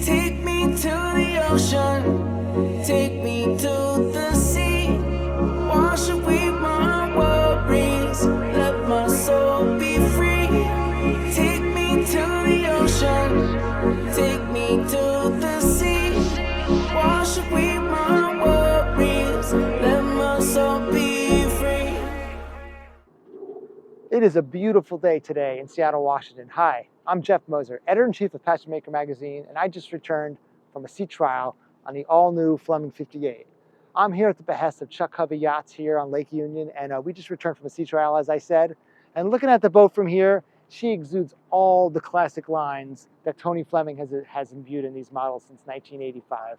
Take me to the ocean, take me to the sea. Wash away my worries, let my soul be free. Take me to the ocean, take me to the sea. Wash away my worries, let my soul be free. It is a beautiful day today in Seattle, Washington. Hi, I'm Jeff Moser, Editor-in-Chief of Passagemaker magazine, and I just returned from a sea trial on the all-new Fleming 58. I'm here at the behest of Chuck Hovey Yachts here on Lake Union, and we just returned from a sea trial, as I said. And looking at the boat from here, she exudes all the classic lines that Tony Fleming has imbued in these models since 1985.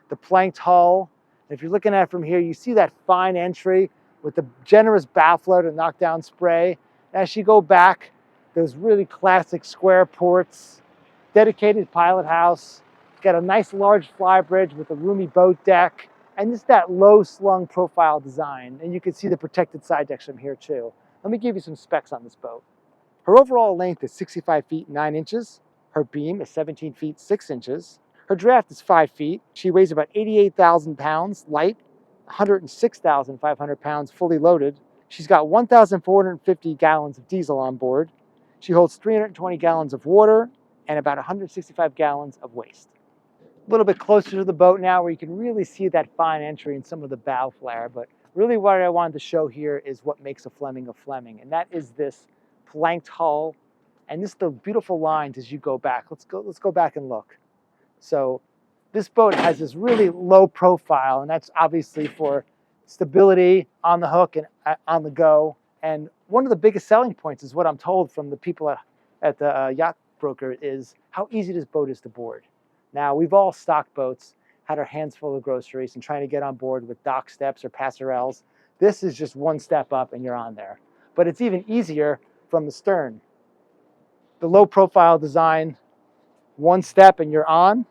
The planked hull, and if you're looking at it from here, you see that fine entry with the generous bow flow to knock down spray. As you go back, those really classic square ports, dedicated pilot house, got a nice large flybridge with a roomy boat deck, and just that low slung profile design. And you can see the protected side decks from here too. Let me give you some specs on this boat. Her overall length is 65 feet 9 inches. Her beam is 17 feet 6 inches. Her draft is 5 feet. She weighs about 88,000 pounds light, 106,500 pounds fully loaded. She's got 1,450 gallons of diesel on board. She holds 320 gallons of water and about 165 gallons of waste. A little bit closer to the boat now where you can really see that fine entry and some of the bow flare, but really what I wanted to show here is what makes a Fleming, and that is this planked hull and this the beautiful lines as you go back. Let's go back and look. So this boat has this really low profile, and that's obviously for stability on the hook and on the go. And one of the biggest selling points is what I'm told from the people at the yacht broker is how easy this boat is to board. Now, we've all stocked boats, had our hands full of groceries and trying to get on board with dock steps or passerelles. This is just one step up and you're on there. But it's even easier from the stern. The low profile design, one step and you're on,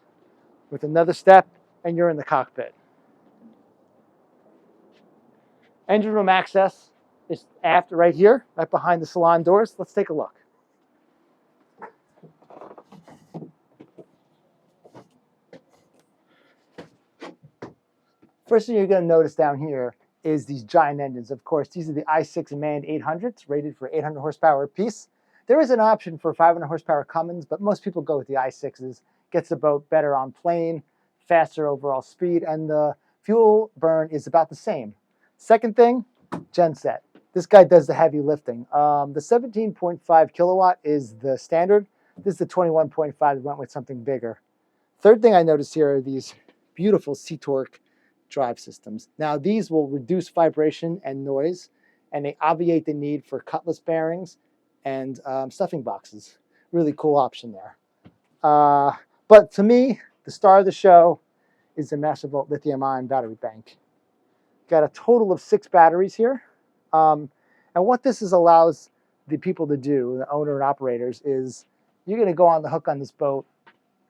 with another step and you're in the cockpit. Engine room access is aft right here, right behind the salon doors. Let's take a look. First thing you're going to notice down here is these giant engines. Of course, these are the i6 manned 800s, rated for 800 horsepower apiece. There is an option for 500 horsepower Cummins, but most people go with the i6s. Gets the boat better on plane, faster overall speed, and the fuel burn is about the same. Second thing, genset. This guy does the heavy lifting. The 17.5 kilowatt is the standard. This is the 21.5. We went with something bigger. Third thing I noticed here are these beautiful C-Torque drive systems. Now these will reduce vibration and noise, and they obviate the need for cutlass bearings and stuffing boxes. Really cool option there. But to me, the star of the show is the Mastervolt lithium-ion battery bank. Got a total of 6 batteries here. And what this allows the people to do, the owner and operators, is you're going to go on the hook on this boat.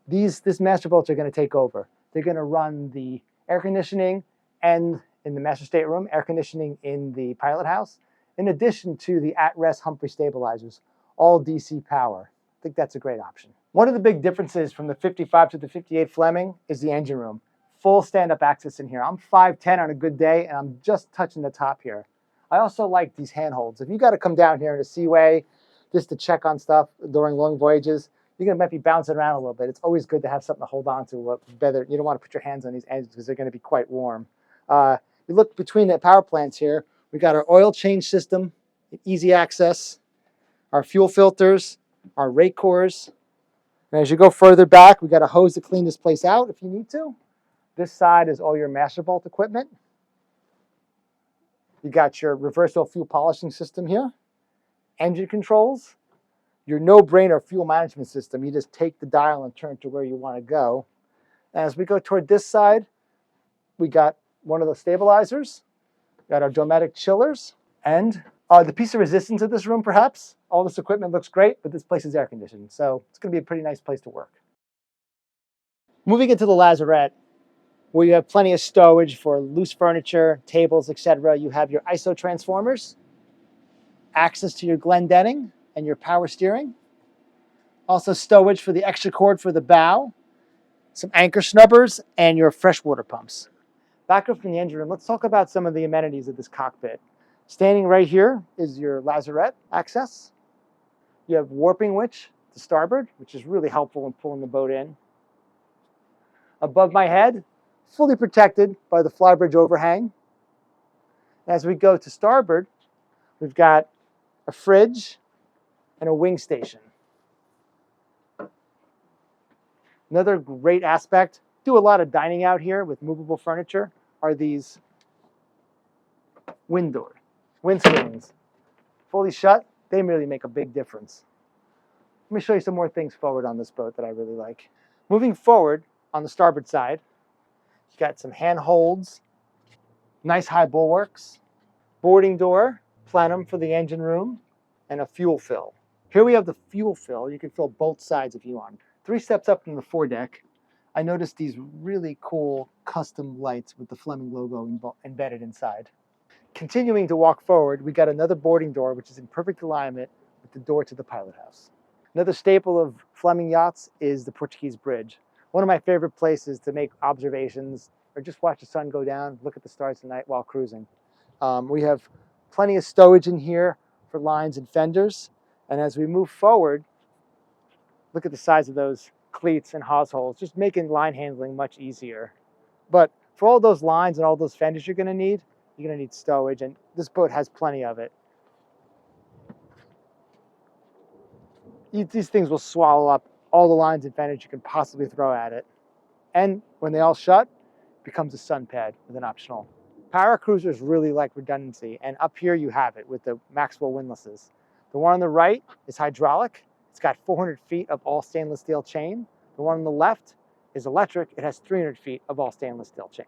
This Mastervolts are going to take over. They're going to run the air conditioning and in the master stateroom, air conditioning in the pilot house, in addition to the at-rest Humphrey stabilizers, all DC power. I think that's a great option. One of the big differences from the 55 to the 58 Fleming is the engine room. Full stand-up access in here. I'm 5'10" on a good day, and I'm just touching the top here. I also like these handholds. If you got to come down here in a seaway just to check on stuff during long voyages, you're going to might be bouncing around a little bit. It's always good to have something to hold on to. Better, you don't want to put your hands on these edges because they're going to be quite warm. You look between the power plants here. We got our oil change system, easy access, our fuel filters, our rate cores. And as you go further back, we got a hose to clean this place out if you need to. This side is all your Mastervolt equipment. You got your reversal fuel polishing system here, engine controls, your no-brainer fuel management system. You just take the dial and turn to where you want to go. As we go toward this side, we got one of the stabilizers, got our Dometic chillers, and the piece of resistance of this room, perhaps. All this equipment looks great, but this place is air conditioned, so it's going to be a pretty nice place to work. Moving into the lazarette, where you have plenty of stowage for loose furniture, tables, etc. You have your ISO transformers, access to your Glendenning and your power steering. Also stowage for the extra cord for the bow. some anchor snubbers, and your freshwater pumps. Back up from the engine room, let's talk about some of the amenities of this cockpit. Standing right here is your lazarette access. You have warping winch to starboard, which is really helpful in pulling the boat in. Above my head, fully protected by the Flybridge overhang. As we go to starboard, we've got a fridge and a wing station. Another great aspect, do a lot of dining out here with movable furniture, are these wind screens. Fully shut, they really make a big difference. Let me show you some more things forward on this boat that I really like. Moving forward on the starboard side, you've got some handholds, nice high bulwarks, boarding door, plenum for the engine room, and a fuel fill. Here we have the fuel fill. You can fill both sides if you want. 3 steps up from the foredeck, I noticed these really cool custom lights with the Fleming logo embedded inside. Continuing to walk forward, we got another boarding door, which is in perfect alignment with the door to the Pilothouse. Another staple of Fleming yachts is the Portuguese bridge. One of my favorite places to make observations or just watch the sun go down, look at the stars at night while cruising. We have plenty of stowage in here for lines and fenders. And as we move forward, look at the size of those cleats and hawse holes, just making line handling much easier. But for all those lines and all those fenders you're going to need stowage, and this boat has plenty of it. These things will swallow up all the lines and fenders you can possibly throw at it. And when they all shut, it becomes a sun pad with an optional. Power cruisers really like redundancy, and up here you have it with the Maxwell windlasses. The one on the right is hydraulic. It's got 400 feet of all stainless steel chain. The one on the left is electric. It has 300 feet of all stainless steel chain.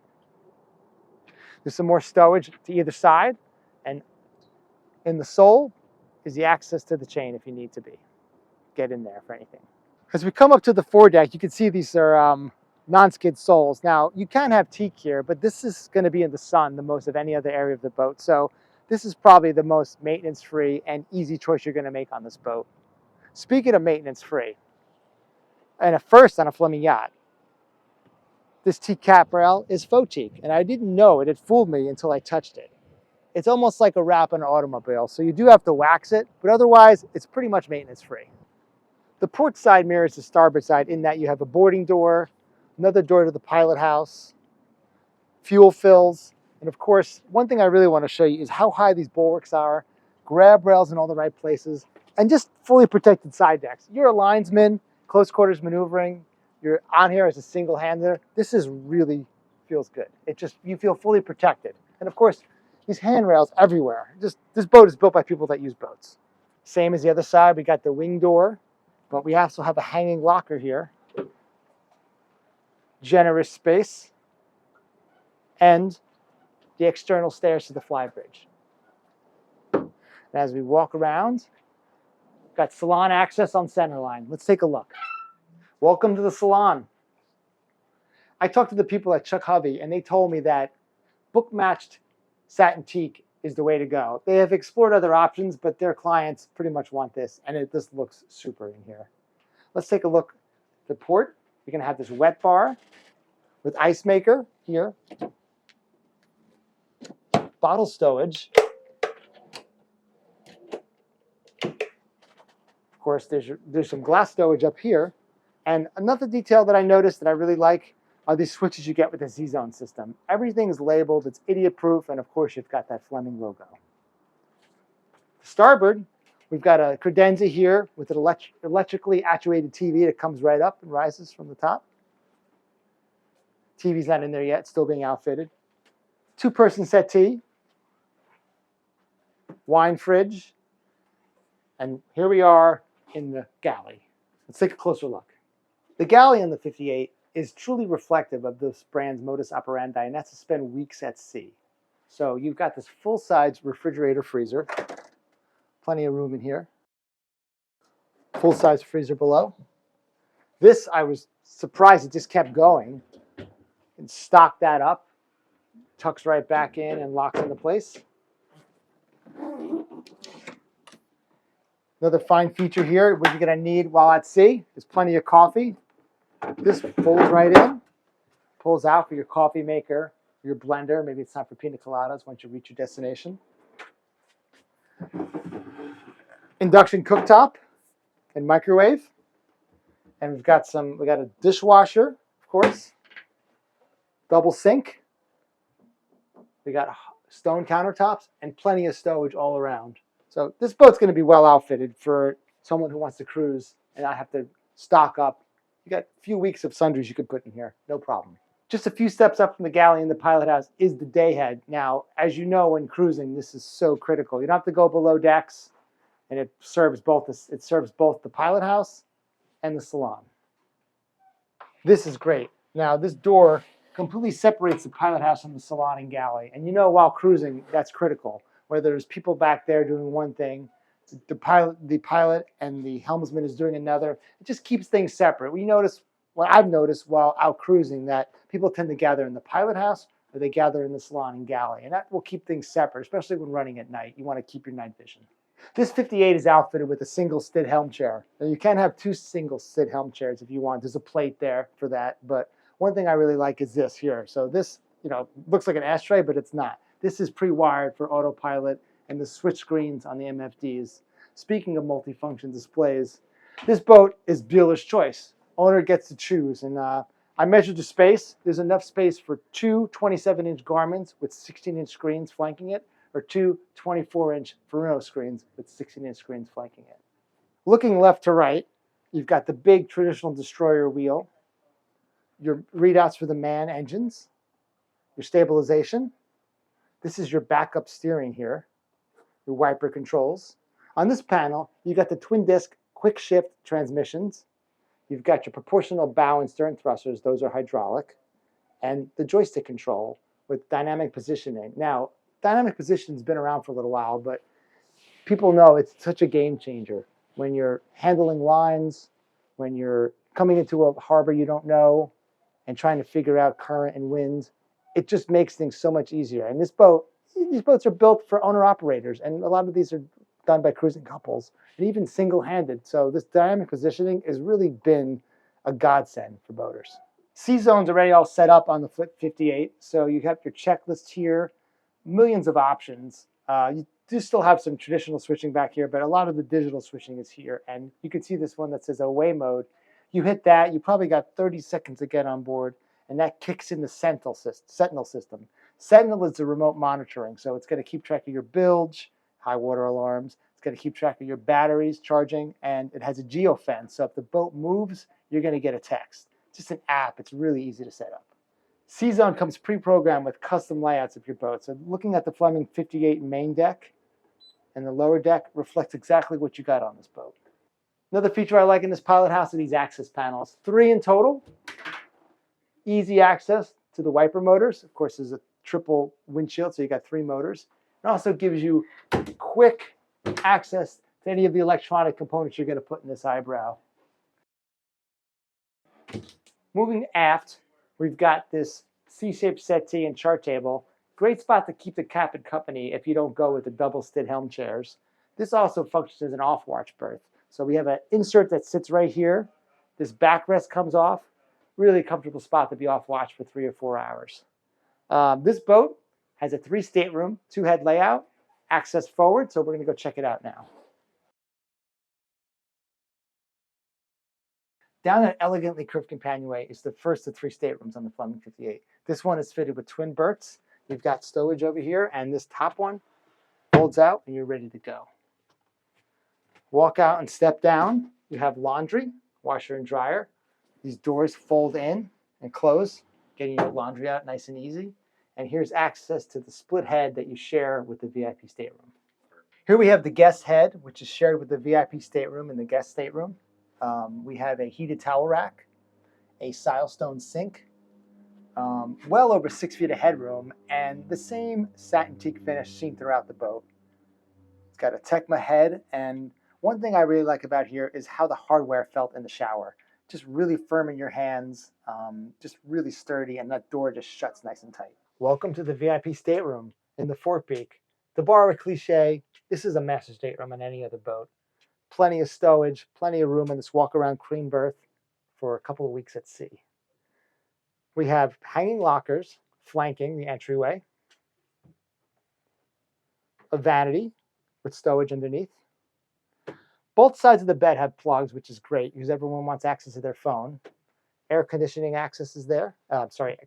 There's some more stowage to either side, and in the sole is the access to the chain if you need to get in there for anything. As we come up to the foredeck, you can see these are non-skid soles. Now, you can have teak here, but this is going to be in the sun the most of any other area of the boat. So this is probably the most maintenance-free and easy choice you're going to make on this boat. Speaking of maintenance-free, and a first on a Fleming yacht, this teak cap rail is faux teak, and I didn't know it. It fooled me until I touched it. It's almost like a wrap on an automobile, so you do have to wax it, but otherwise, it's pretty much maintenance-free. The port side mirrors the starboard side in that you have a boarding door, another door to the pilot house, fuel fills, and of course, one thing I really want to show you is how high these bulwarks are, grab rails in all the right places, and just fully protected side decks. You're a linesman, close quarters maneuvering, you're on here as a single-hander. This is really feels good. You feel fully protected. And of course, these handrails everywhere. This boat is built by people that use boats. Same as the other side, we got the wing door, but we also have a hanging locker here. Generous space, and the external stairs to the Flybridge. And as we walk around, got salon access on centerline. Let's take a look. Welcome to the salon. I talked to the people at Chuck Hovey, and they told me that book-matched satin teak is the way to go. They have explored other options, but their clients pretty much want this, and this looks super in here. Let's take a look at the port. You're going to have this wet bar with ice maker here, bottle stowage. Of course, there's some glass stowage up here. And another detail that I noticed that I really like are these switches you get with the Z-Zone system. Everything is labeled, it's idiot-proof, and of course you've got that Fleming logo. Starboard, we've got a credenza here with an electrically actuated TV that comes right up and rises from the top. TV's not in there yet, still being outfitted. 2-person settee, wine fridge, and here we are in the galley. Let's take a closer look. The galley on the 58 is truly reflective of this brand's modus operandi, and that's to spend weeks at sea. So you've got this full-size refrigerator freezer, plenty of room in here. Full-size freezer below. This, I was surprised it just kept going. And stock that up, tucks right back in and locks into place. Another fine feature here, what you're going to need while at sea is plenty of coffee. This folds right in, pulls out for your coffee maker, your blender. Maybe it's time for pina coladas once you reach your destination. Induction cooktop and microwave. And we got a dishwasher, of course, double sink. We got stone countertops and plenty of stowage all around. So this boat's going to be well outfitted for someone who wants to cruise and not have to stock up. You got a few weeks of sundries you could put in here, no problem. Just a few steps up from the galley in the Pilothouse is the day head. Now, as you know, when cruising, this is so critical. You don't have to go below decks, and it serves both the Pilothouse and the salon. This is great. Now, this door completely separates the Pilothouse from the salon and galley. And you know, while cruising, that's critical. Whether there's people back there doing one thing, the pilot and the helmsman is doing another. It just keeps things separate. I've noticed while out cruising that people tend to gather in the Pilothouse or they gather in the salon and galley. And that will keep things separate, especially when running at night. You want to keep your night vision. This 58 is outfitted with a single Stid helm chair. Now you can have two single Stid helm chairs if you want. There's a plate there for that. But one thing I really like is this here. So this, looks like an ashtray, but it's not. This is pre-wired for autopilot and the switch screens on the MFDs. Speaking of multifunction displays, this boat is dealer's choice. Owner gets to choose. And I measured the space. There's enough space for two 27-inch Garmins with 16-inch screens flanking it, or two 24-inch Furuno screens with 16-inch screens flanking it. Looking left to right, you've got the big traditional destroyer wheel, your readouts for the MAN engines, your stabilization. This is your backup steering here, your wiper controls. On this panel, you've got the twin disc quick shift transmissions. You've got your proportional bow and stern thrusters. Those are hydraulic. And the joystick control with dynamic positioning. Now, dynamic positioning's been around for a little while, but people know it's such a game changer. When you're handling lines, when you're coming into a harbor you don't know and trying to figure out current and winds, it just makes things so much easier. And these boats are built for owner-operators, and a lot of these are done by cruising couples, and even single-handed. So this dynamic positioning has really been a godsend for boaters. C-Zone's already all set up on the Flip 58, so you have your checklist here, millions of options. You do still have some traditional switching back here, but a lot of the digital switching is here. And you can see this one that says away mode. You hit that, you probably got 30 seconds to get on board, and that kicks in the Sentinel system. Sentinel is the remote monitoring, so it's going to keep track of your bilge, high water alarms. It's going to keep track of your batteries, charging, and it has a geofence. So if the boat moves, you're going to get a text. It's just an app. It's really easy to set up. C-Zone comes pre-programmed with custom layouts of your boat. So looking at the Fleming 58 main deck and the lower deck reflects exactly what you got on this boat. Another feature I like in this Pilothouse are these access panels. 3 in total. Easy access to the wiper motors. Of course, there's a triple windshield, so you got 3 motors. It also gives you quick access to any of the electronic components you're going to put in this eyebrow. Moving aft, we've got this C-shaped settee and chart table. Great spot to keep the captain company if you don't go with the double Stid helm chairs. This also functions as an off-watch berth. So we have an insert that sits right here. This backrest comes off. Really comfortable spot to be off watch for 3 or 4 hours. This boat has a 3 stateroom, 2-head layout, access forward, so we're going to go check it out now. Down that elegantly curved companionway is the first of 3 staterooms on the Fleming 58. This one is fitted with twin berths. You've got stowage over here, and this top one folds out, and you're ready to go. Walk out and step down. You have laundry, washer and dryer. These doors fold in and close, getting your laundry out nice and easy. And here's access to the split head that you share with the VIP stateroom. Here we have the guest head, which is shared with the VIP stateroom and the guest stateroom. We have a heated towel rack, a silestone sink, well over 6 feet of headroom, and the same satin teak finish seen throughout the boat. It's got a Tecma head, and one thing I really like about here is how the hardware felt in the shower. Just really firm in your hands, just really sturdy, and that door just shuts nice and tight. Welcome to the VIP stateroom in the forepeak. To borrow a cliche, this is a master stateroom on any other boat. Plenty of stowage, plenty of room in this walk-around queen berth for a couple of weeks at sea. We have hanging lockers flanking the entryway, a vanity with stowage underneath. Both sides of the bed have plugs, which is great because everyone wants access to their phone. Air conditioning access is there.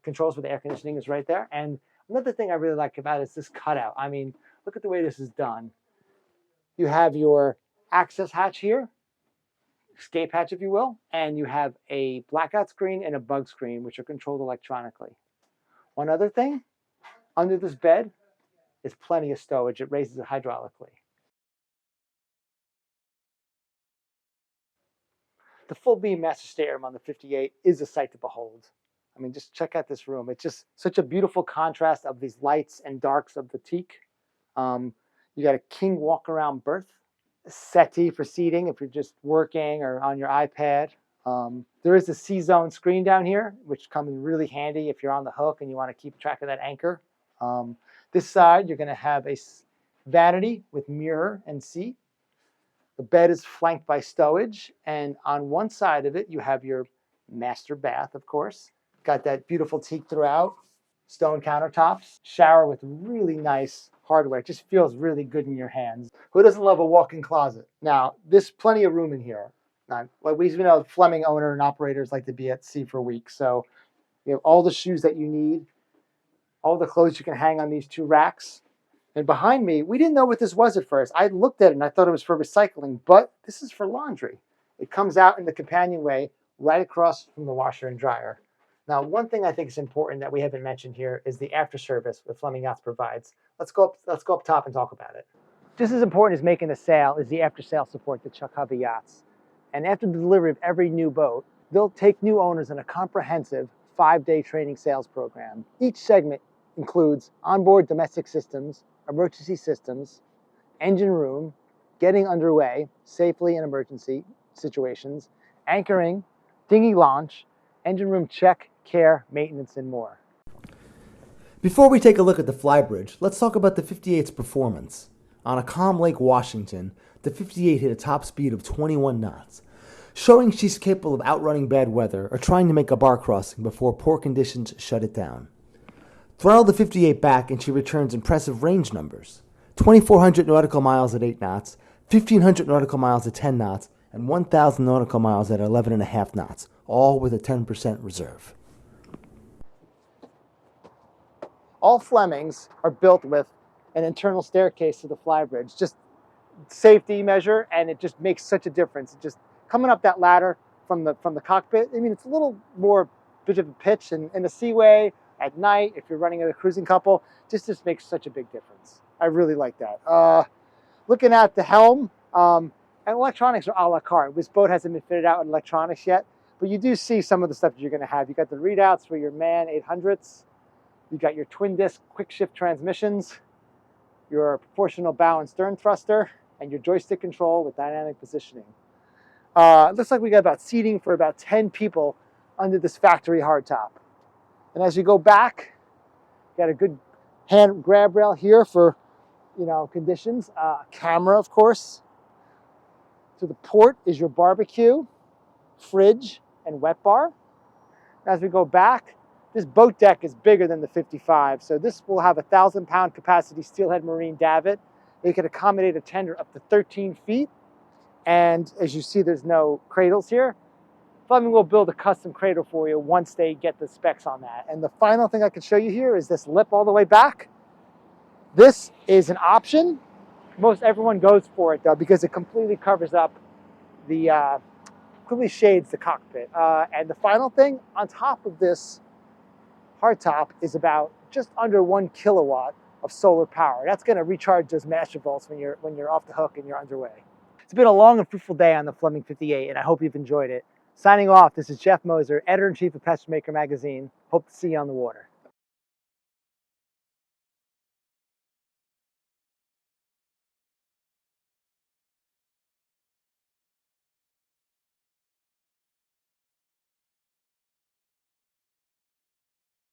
Controls for the air conditioning is right there. And another thing I really like about it is this cutout. I mean, look at the way this is done. You have your access hatch here, escape hatch, if you will, and you have a blackout screen and a bug screen, which are controlled electronically. One other thing, under this bed is plenty of stowage. It raises it hydraulically. The full beam master stateroom on the 58 is a sight to behold. I mean, just check out this room. It's just such a beautiful contrast of these lights and darks of the teak. You got a king walk-around berth, a settee for seating if you're just working or on your iPad. There is a C-zone screen down here, which comes really handy if you're on the hook and you want to keep track of that anchor. This side, you're going to have a vanity with mirror and seat. The bed is flanked by stowage, and on one side of it, you have your master bath, of course. Got that beautiful teak throughout, stone countertops, shower with really nice hardware. It just feels really good in your hands. Who doesn't love a walk-in closet? Now, there's plenty of room in here. Now, we know Fleming owner and operators like to be at sea for weeks, so you have all the shoes that you need, all the clothes you can hang on these two racks. And behind me, we didn't know what this was at first. I looked at it and I thought it was for recycling, but this is for laundry. It comes out in the companionway right across from the washer and dryer. Now, one thing I think is important that we haven't mentioned here is the after service that Fleming Yachts provides. Let's go up top and talk about it. Just as important as making the sale is the after sale support that Chuck Hovey Yachts. And after the delivery of every new boat, they'll take new owners in a comprehensive 5-day training sales program. Each segment includes onboard domestic systems, emergency systems, engine room, getting underway safely in emergency situations, anchoring, dinghy launch, engine room check, care, maintenance, and more. Before we take a look at the Flybridge, let's talk about the 58's performance. On a calm Lake Washington, the 58 hit a top speed of 21 knots, showing she's capable of outrunning bad weather or trying to make a bar crossing before poor conditions shut it down. Throttle the 58 back and she returns impressive range numbers. 2,400 nautical miles at 8 knots, 1,500 nautical miles at 10 knots, and 1,000 nautical miles at 11.5 knots, all with a 10% reserve. All Flemings are built with an internal staircase to the Flybridge. Just safety measure, and it just makes such a difference. It just coming up that ladder from the cockpit, I mean, it's a little more bit of a pitch and in the seaway at night, if you're running a cruising couple, just makes such a big difference. I really like that. Looking at the helm, and electronics are a la carte. This boat hasn't been fitted out with electronics yet, but you do see some of the stuff that you're going to have. You got the readouts for your MAN 800s. You got your twin disc quick shift transmissions, your proportional bow and stern thruster, and your joystick control with dynamic positioning. It looks like we got about seating for about 10 people under this factory hardtop. And as you go back, got a good hand grab rail here for, conditions. Camera, of course. To the port is your barbecue, fridge, and wet bar. As we go back, this boat deck is bigger than the 55, so this will have a 1,000-pound capacity steelhead marine davit. It can accommodate a tender up to 13 feet. And as you see, there's no cradles here. Fleming will build a custom cradle for you once they get the specs on that. And the final thing I can show you here is this lip all the way back. This is an option. Most everyone goes for it though, because it completely covers up the, completely shades the cockpit. And the final thing on top of this hardtop is about just under 1 kilowatt of solar power. That's going to recharge those master vaults when you're off the hook and you're underway. It's been a long and fruitful day on the Fleming 58, and I hope you've enjoyed it. Signing off, this is Jeff Moser, Editor-in-Chief of Passagemaker magazine. Hope to see you on the water.